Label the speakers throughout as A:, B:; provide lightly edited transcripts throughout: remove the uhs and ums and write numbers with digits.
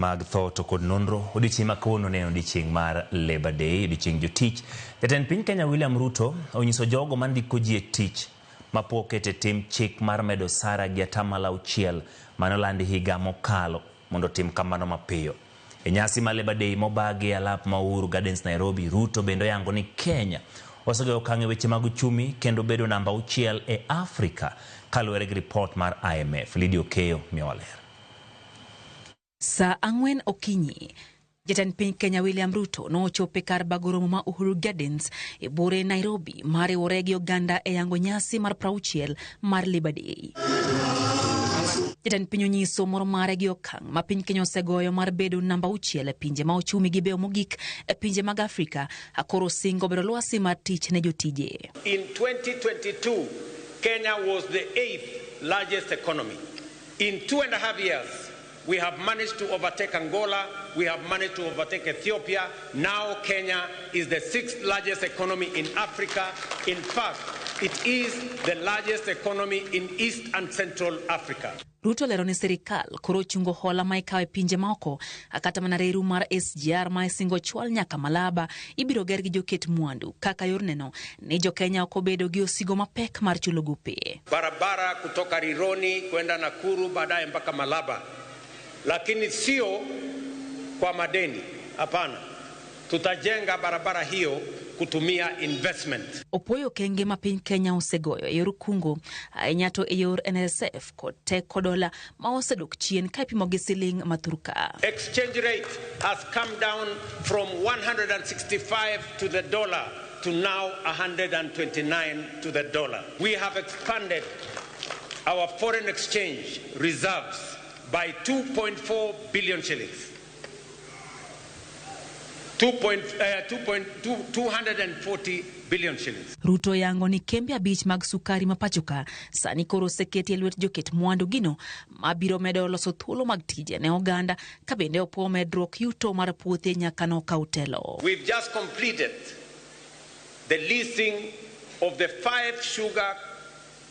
A: mag tho to kod nonro odiochieng' ma kawuono ne odiochieng' mar Labor Day, odiochieng' jotich. Jatend piny Kenya William Ruto onyiso jogo mandiko ji e tich mapok okete tim chik mar medo osara gi 6% manolandi higa mokalo mondo tim kamano mapiyo. E nyasi mar Labor Day mobagi e alap ma Uhuru Gardens Nairobi, Ruto bende oyango ni Kenya osegoyo okang' e weche mag uchumi kendo bedo namba 6 e Afrika kaluwore gi report mar IMF. Lydia Okeyo miyowa ler.
B: Sa 4 okinyi, jatend piny Kenya William Ruto nochopo kar bagoromo ma Uhuru Gardens e bore Nairobi mariwore gi oganda e yango nyasi mar 60 mar Labor Day. Jatend piny onyiso moro mare gi okang' ma piny Kenya osegoyo mar bedo namba 6 e pinje ma ochumi gi beyo mogik e pinje mag Afrika, akoro singo bedo lwasi mar tich ne jotije.
C: In 2022, Kenya was the 8th largest economy. In 2.5 years, we have managed to overtake Angola, we have managed to overtake Ethiopia. Now Kenya is the 6th largest economy in Africa. In fact, it is the largest economy in East and Central Africa.
B: Ruto lero ni serikal koro chungo hola ma ikawe pinje maoko, akata mana reru mar SGR ma isingo chwal nyaka Malaba ibiro ger gi joket mwandu kaka yorneno ni jo Kenya okobedo gi osigo mapek mar chulo gope.
C: Barabara kutoka Rironi kwenda Nakuru baadaye mpaka Malaba. Lakini sio kwa madeni, hapana. Tutajenga barabara hiyo kutumia investment.
B: Opoyo kenge ma piny Kenya osegoyo e yor kungo, ahinya to e yor NSF kod teko dola ma osedok chien ka ipimo gi siling maturka.
C: Exchange rate has come down from 165 to the dollar to now 129 to the dollar. We have expanded our foreign exchange reserves by 2.4 billion shillings. 240 billion shillings.
B: Ruto yango ni kembe abich mag sukari mapachoka sani koro seketi elwet joket mwandu gino mabiro medo loso thuolo mag tije ne oganda ka bende opo medruok yuto mar puothe nyaka no kautelo.
C: We've just completed the leasing of the 5 sugar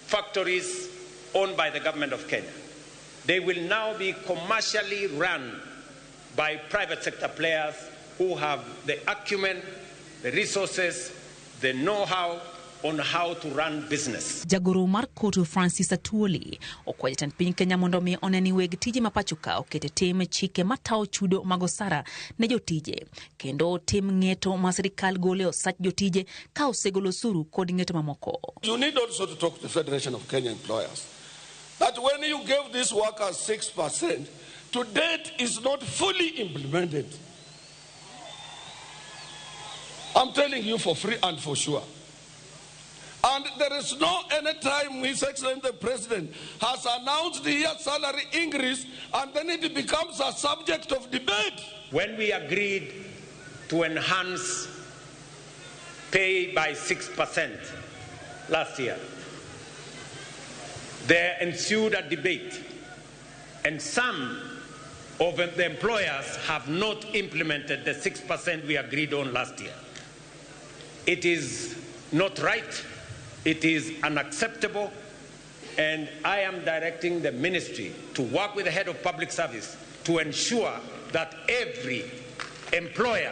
C: factories owned by the government of Kenya. They will now be commercially run by private sector players who have the acumen, the resources, the know-how on how to run business.
B: Jagoro mar kotu Francis Atuoli okwayo jatend piny Kenya mondo mi oneni weg tije mapachoka okete tim chike matao chudo mag osara ne jotije kendo tim ng'eto ma sirikal gole osach jotije ka osegolo osuru kod ng'eto mamoko.
D: You need also to talk to the Federation of Kenya Employers that when you gave these workers 6%, to date is not fully implemented. I'm telling you for free and for sure. And there is no any time His Excellency the President has announced the year salary increase and then it becomes a subject of debate.
C: When we agreed to enhance pay by 6% last year, there ensued a debate, and some of the employers have not implemented the 6% we agreed on last year. It is not right, it is unacceptable, and I am directing the ministry to work with the head of public service to ensure that every employer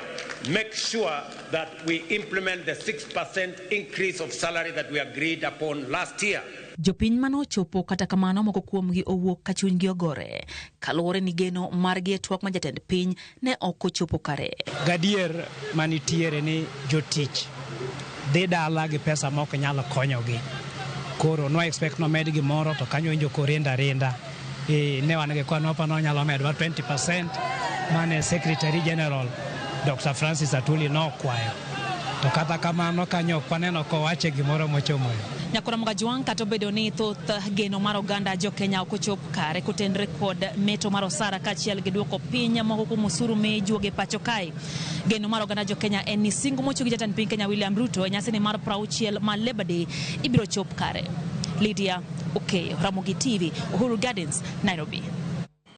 C: makes sure that we implement the 6% increase of salary that we agreed upon last year.
B: Jopiny mano chopo kata kamano moko kuomgi owuok ka chunygi ogore kaluwore ni geno margi e twak ma jatend piny ne ok ochopo kare.
E: Gadier manitiere ni jotich dhi dala gi pesa ma ok nyalo konyogi. Koro no expect no med gimoro to kanyo winjo korenda ne wan gi kwan mapa no nyalo medwa 20% mane Secretary General Dr. Francis Atuoli no kwayo. To kata kamano kanyo kwaneno ko wache gimoro mochomo.
B: Nyakora mga juang kato bedo ni thoth geno mar oganda jo Kenya ok ochop kare kotendre kod meto mar osara kachiel gi duoko piny moko kuom osuru me juoge pacho kae. Geno mar oganda jo Kenya en ni singo mochungi jatend piny Kenya William Ruto e nyasi ni mar 60 mar Labor Day ibiro chop kare. Lydia Okeyo, Ramogi TV, Uhuru Gardens, Nairobi.